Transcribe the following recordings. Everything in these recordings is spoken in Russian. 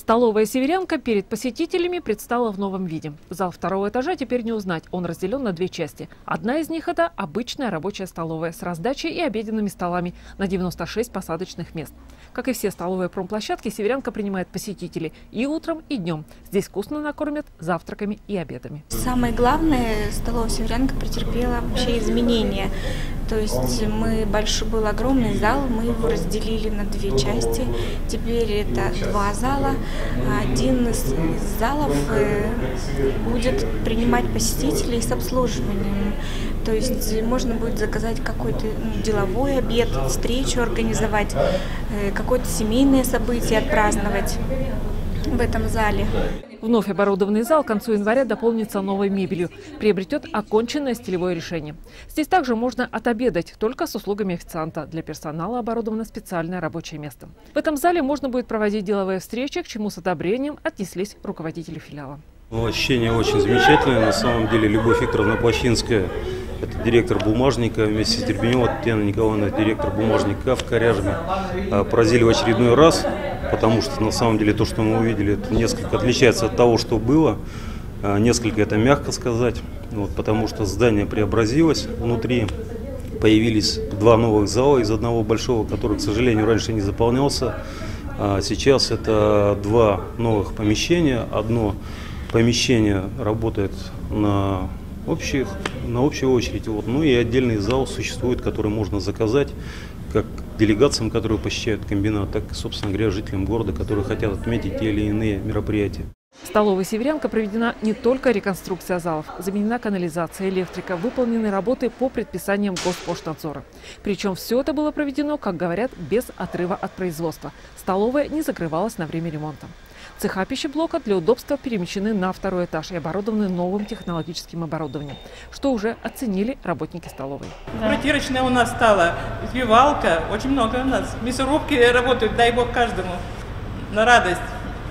Столовая «Северянка» перед посетителями предстала в новом виде. Зал второго этажа теперь не узнать, он разделен на две части. Одна из них – это обычная рабочая столовая с раздачей и обеденными столами на 96 посадочных мест. Как и все столовые промплощадки, «Северянка» принимает посетителей и утром, и днем. Здесь вкусно накормят завтраками и обедами. Самое главное, столовая «Северянка» претерпела вообще изменения. То есть был огромный зал, мы его разделили на две части. Теперь это два зала. Один из залов будет принимать посетителей с обслуживанием. То есть можно будет заказать какой-то деловой обед, встречу организовать, какое-то семейное событие отпраздновать в этом зале. Вновь оборудованный зал к концу января дополнится новой мебелью, приобретет оконченное стилевое решение. Здесь также можно отобедать, только с услугами официанта. Для персонала оборудовано специальное рабочее место. В этом зале можно будет проводить деловые встречи, к чему с одобрением отнеслись руководители филиала. Ощущение очень замечательное. На самом деле Любовь Викторовна Плащинская, это директор бумажника, вместе с Дербеневой Татьяна Николаевна, директор бумажника в Коряжме, поразили в очередной раз, потому что на самом деле то, что мы увидели, это несколько отличается от того, что было. Несколько, это мягко сказать, потому что здание преобразилось внутри. Появились два новых зала из одного большого, который, к сожалению, раньше не заполнялся. Сейчас это два новых помещения. Одно помещение работает на общую очередь. Ну и отдельный зал существует, который можно заказать как делегациям, которые посещают комбинат, так и, собственно говоря, жителям города, которые хотят отметить те или иные мероприятия. В столовой «Северянка» проведена не только реконструкция залов, заменена канализация, электрика, выполнены работы по предписаниям Госпоштнадзора. Причем все это было проведено, как говорят, без отрыва от производства. Столовая не закрывалась на время ремонта. Цеха пищеблока для удобства перемещены на второй этаж и оборудованы новым технологическим оборудованием, что уже оценили работники столовой. Фритировочная у нас стала, избивалка, очень много у нас. Мясорубки работают, дай бог каждому, на радость.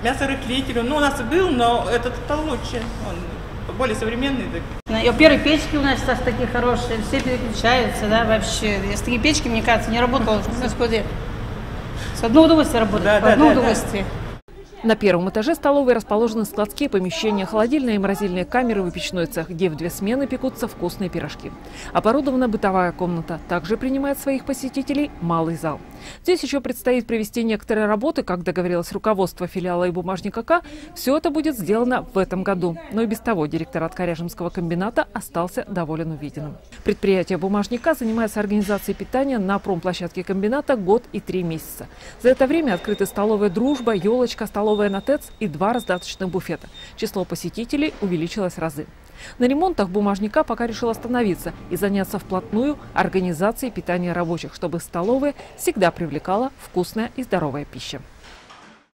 Мясорыхлитель, у нас был, но этот стал лучше, он более современный. И первые печки у нас сейчас такие хорошие, все переключаются, да, вообще. Я с такими печками, мне кажется, не работала, господи. С одного удовольствия работает, одно удовольствие. На первом этаже столовой расположены складские помещения, холодильная и морозильные камеры, выпечной цех, где в две смены пекутся вкусные пирожки. Оборудована бытовая комната. Также принимает своих посетителей малый зал. Здесь еще предстоит провести некоторые работы, как договорилось руководство филиала и бумажника К. Все это будет сделано в этом году. Но и без того директорат Коряжемского комбината остался доволен увиденным. Предприятие бумажника занимается организацией питания на промплощадке комбината год и 3 месяца. За это время открыты столовая «Дружба», «Елочка», столовая «На ТЭЦ» и 2 раздаточных буфета. Число посетителей увеличилось в разы. На ремонтах бумажника пока решил остановиться и заняться вплотную организацией питания рабочих, чтобы столовая всегда привлекала вкусная и здоровая пища.